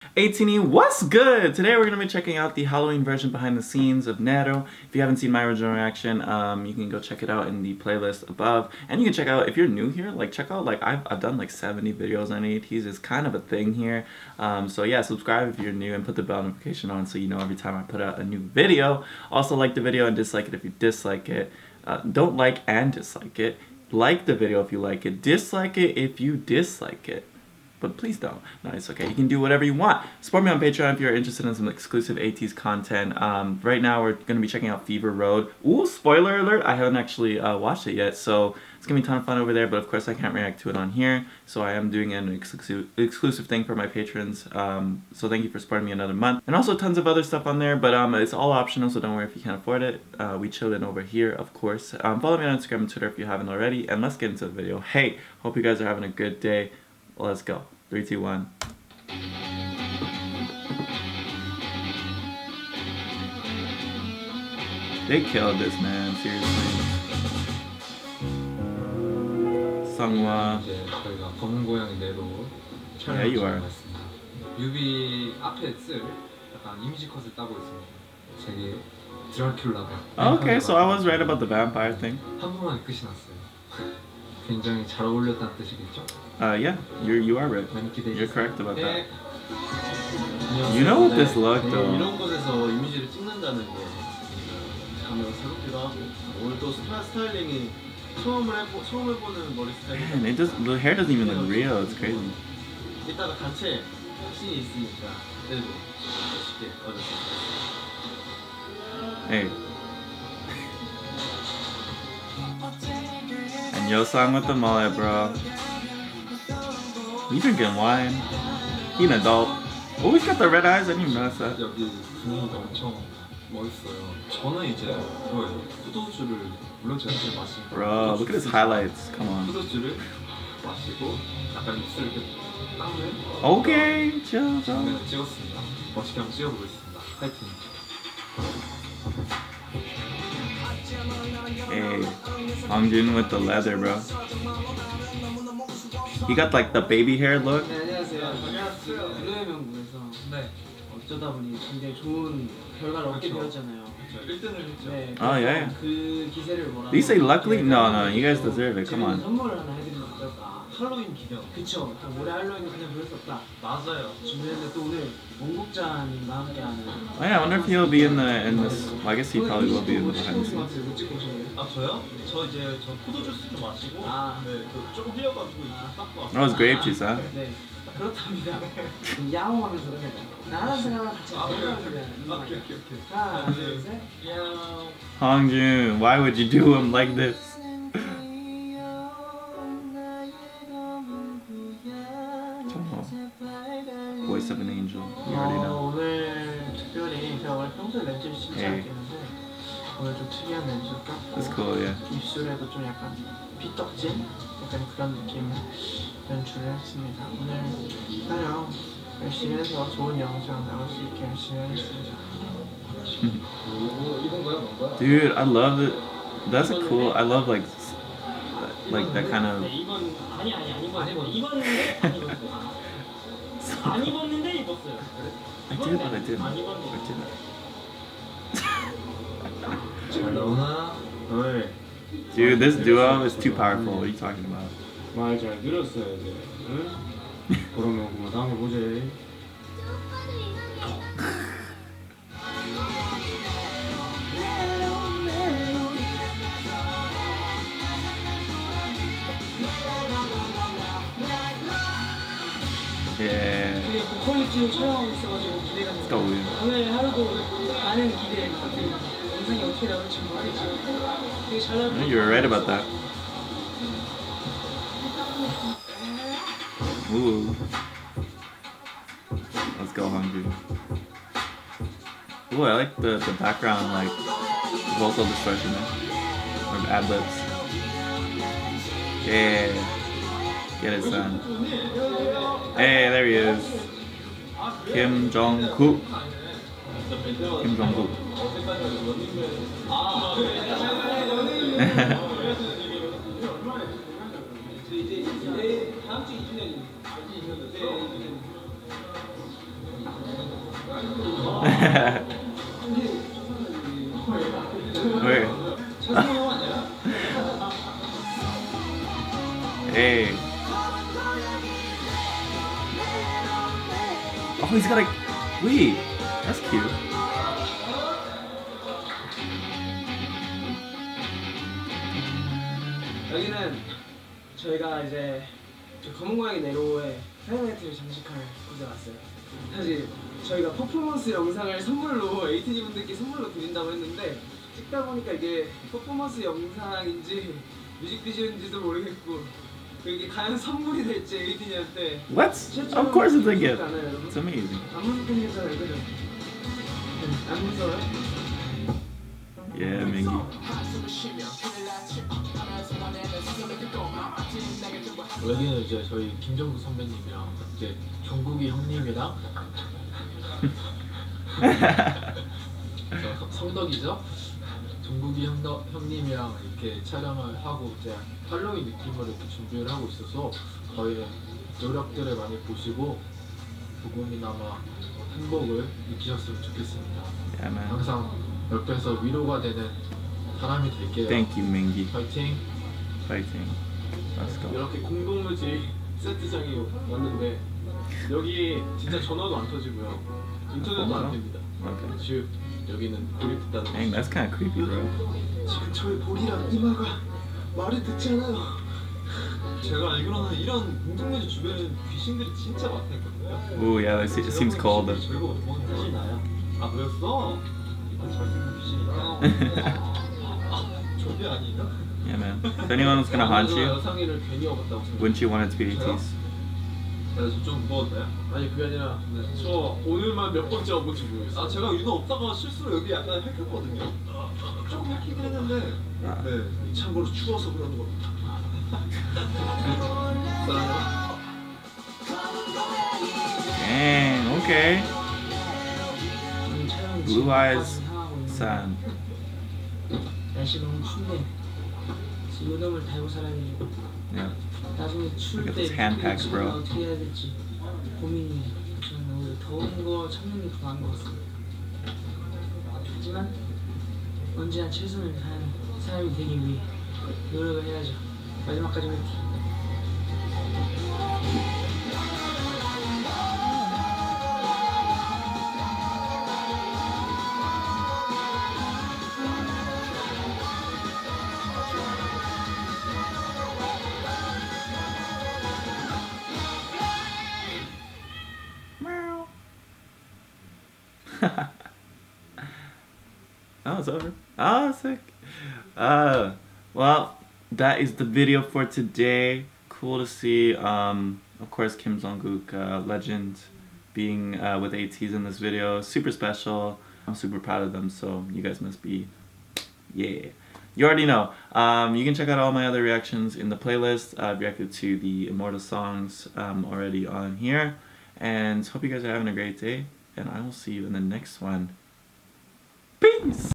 ATEEZ, what's good? Today we're going to be checking out the Halloween version behind the scenes of NERO. If you haven't seen my original reaction, you can go check it out in the playlist above. And you can check out, if you're new here, check out, I've done 70 videos on ATEEZ. It's kind of a thing here. So yeah, subscribe if you're new and put the bell notification on so you know every time I put out a new video. Also like the video and dislike it if you dislike it. Don't like and dislike it. Like the video if you like it. Dislike it if you dislike it. But please don't. No, it's okay. You can do whatever you want. Support me on Patreon if you're interested in some exclusive ATEEZ content. Right now we're going to be checking out Fever Road. Ooh, spoiler alert! I haven't actually watched it yet, so it's going to be a ton of fun over there, but of course I can't react to it on here, so I am doing an exclusive thing for my patrons. So thank you for supporting me another month. And also tons of other stuff on there, but it's all optional, so don't worry if you can't afford it. We chillin' over here, of course. Follow me on Instagram and Twitter if you haven't already, and let's get into the video. Hey, hope you guys are having a good day. Let's go. 3, 2, 1. They killed this, man. Seriously. Sungwa. 이제 저희가 검은 고양이 네로 Yeah, you are. 뮤비 앞에 쓸 약간 이미지 컷을 따고 있습니다. 되게 드라큘라가. Okay, so I was right about the vampire thing. 한 번만에 끝이 났어요. 굉장히 잘 어울렸다는 뜻이겠죠? Yeah, you are right. 많이 기대해 You're 주세요. correct about that. 안녕하세요. You know what this look though? 이런 곳에서 이미지를 찍는다는 게 감회가 새롭기도 하고 오늘 또 스타일링이 처음 해보는 머리 스타일이 Man, the hair doesn't even look real. It's crazy. 이따가 단체 씬이 있으니까 그래도 쉽게 얻을 수 있어요. Hey. And yo song with the mullet, bro. You drinking wine? He an adult. Oh, he's got the red eyes. I didn't even notice that. 여기 분위기가 엄청 멋있어요. 저는 이제 그거예요. 포도주를 물론 제가 제일 마시는 Bro, look at his highlights. Come on. 포도주를 마시고 약간 입술 이렇게 땀을 Okay, chill, bro. 장면을 찍었습니다. 멋있게 한번 찍어보겠습니다. 파이팅. Hey, Hongjin with the leather, bro. He got the baby hair look. 네, 안녕하세요. 블루해명국에서 네. 어쩌다 보니 굉장히 좋은 결과를 얻게 그렇죠. 되었잖아요. 1등을 했죠. 네, Oh, yeah. 그 기세를 뭐라. Did you say luckily? No, you guys deserve it. Come on. 선물을 하나 해드리면 어떨까? 할로윈 기념. 그쵸. 올해 할로윈은 그냥 그럴 수 없다. 맞아요. 준비했는데 또 오늘 원국장님과 함께하는. Oh yeah, I wonder if he'll be in this. Well, I guess he probably will be in the behind the scenes. 못 찍고 오셨네요. 아 저요? 저 포도주스 좀 마시고 조금 흘려가지고 닦고 왔어요. That was grape juice, huh? 네. 그렇답니다. 야옹하면서 그래요. 나랑 생각랑 같이 오케이. 하나, 둘, 셋. Hongjun, why would you do him like this? Voice of an angel. You already know. 오늘 특별히 제가 원래 평소에 렌즈를 진짜 안 끼는데 오늘 좀 특이한 렌즈를 꼈고 That's cool, yeah. 입술에도 좀 약간 피떡진 약간 그런 느낌 연출을 했습니다. 오늘 촬영 열심히 해서 좋은 영상 나올 수 있게 열심히 하겠습니다. 이건가요? 뭔가요? Dude, I love it. That's a cool. I love like that kind of. 이건 아니 입었는데 안 입었어요. 안 입었는데 입었어요. I did, but I didn't. 안 I 입었는데. didn't. 잘 나오나? 네. Dude, this duo is too powerful. What are you talking about? 말 잘 들었어야지. 응? 그러면 그만 다음에 보지. Yeah. 되게 고퀄리티 촬영 있어가지고 기대가 Let's 됩니다. go, Will. 오늘 하루도 많은 기대 부탁드립니다. 영상이 어떻게 나올지 모르겠지만 되게 잘 나올 것 You're right about that. Ooh. Let's go, Hungry. Ooh, I like the background, vocal distortion or ad-libs. Yeah. Get it, son. Hey, there he is. Kim Jong-kook. Kim Jong-kook. Wait. Hey. Oh, he's got a. Wait, that's cute. 여기는 저희가 이제 검은 고양이 네로의 사인회트를 장식할 곳에 왔어요. 사실 저희가 퍼포먼스 영상을 선물로 에이티즈 분들께 선물로 드린다고 했는데 찍다 보니까 이게 퍼포먼스 영상인지 뮤직비디오인지도 모르겠고 이게 과연 선물이 될지 에이티즈한테 What? Of course it's a gift. It's amazing. 안 무섭겠잖아요, 그죠? 안 무서워요? Yeah, Mingy. 여기는 이제 저희 김정국 선배님이랑 이제 종국이 형님이랑 저 성덕이죠? 종국이 형님이랑 이렇게 촬영을 하고 이제 할로윈 느낌으로 이렇게 준비를 하고 있어서 저희의 노력들을 많이 보시고 조금이나마 행복을 느끼셨으면 좋겠습니다. Yeah, man. 항상 옆에서 위로가 되는 사람이 될게요. Thank you, Mingy. 파이팅! Fighting. Let's go. 이렇게 공동묘지 세트장이 왔는데 여기 진짜 전화도 안 터지고요. 인터넷도 안 됩니다. Okay. 즉 여기는 고립됐다는 Dang, that's kind of creepy, bro. 지금 저희 볼이랑 이마가 말을 듣지 않아요. 제가 알기로는 이런 공동묘지 주변에는 귀신들이 진짜 많다거든요. Ooh, yeah, it seems cold. 저희가 어떻게 귀신 나요? 아 그랬어? 이건 잘생긴 귀신이다. 저게 아니야? Yeah, man. If anyone was gonna haunt you, 여상이를 괜히 업었다고 생각해요. wouldn't you want it to be ATEEZ? 그래서 좀 무거웠나요? 아니 그게 아니라 저 오늘만 몇 번째 와본지 모르겠어요. 아 제가 유독 없다가 실수로 여기 약간 핥혔거든요. 조금 핥히긴 했는데 네 참고로 추워서 그러는 겁니다. 사랑해요. Dang, okay. Blue eyes, sun. 날씨 너무 춥네. 요놈을 달고 살아야 되고 Yeah. 나중에 추울 Look at 때 those hand packs, bro. 어떻게 해야 될지 고민이에요. 저는 오히려 더운 거 참는 게 더 나은 것 같습니다. 하지만 언제나 최선을 다하는 사람이 되기 위해 노력을 해야죠. 마지막까지 화이팅! Oh, it's over. Oh, sick. Well, that is the video for today. Cool to see, of course, Kim Jong-guk, legend, being with ATEEZ in this video. Super special. I'm super proud of them, so you guys must be, yeah. You already know. You can check out all my other reactions in the playlist. I've reacted to the Immortal songs already on here. And hope you guys are having a great day. And I will see you in the next one. Peace!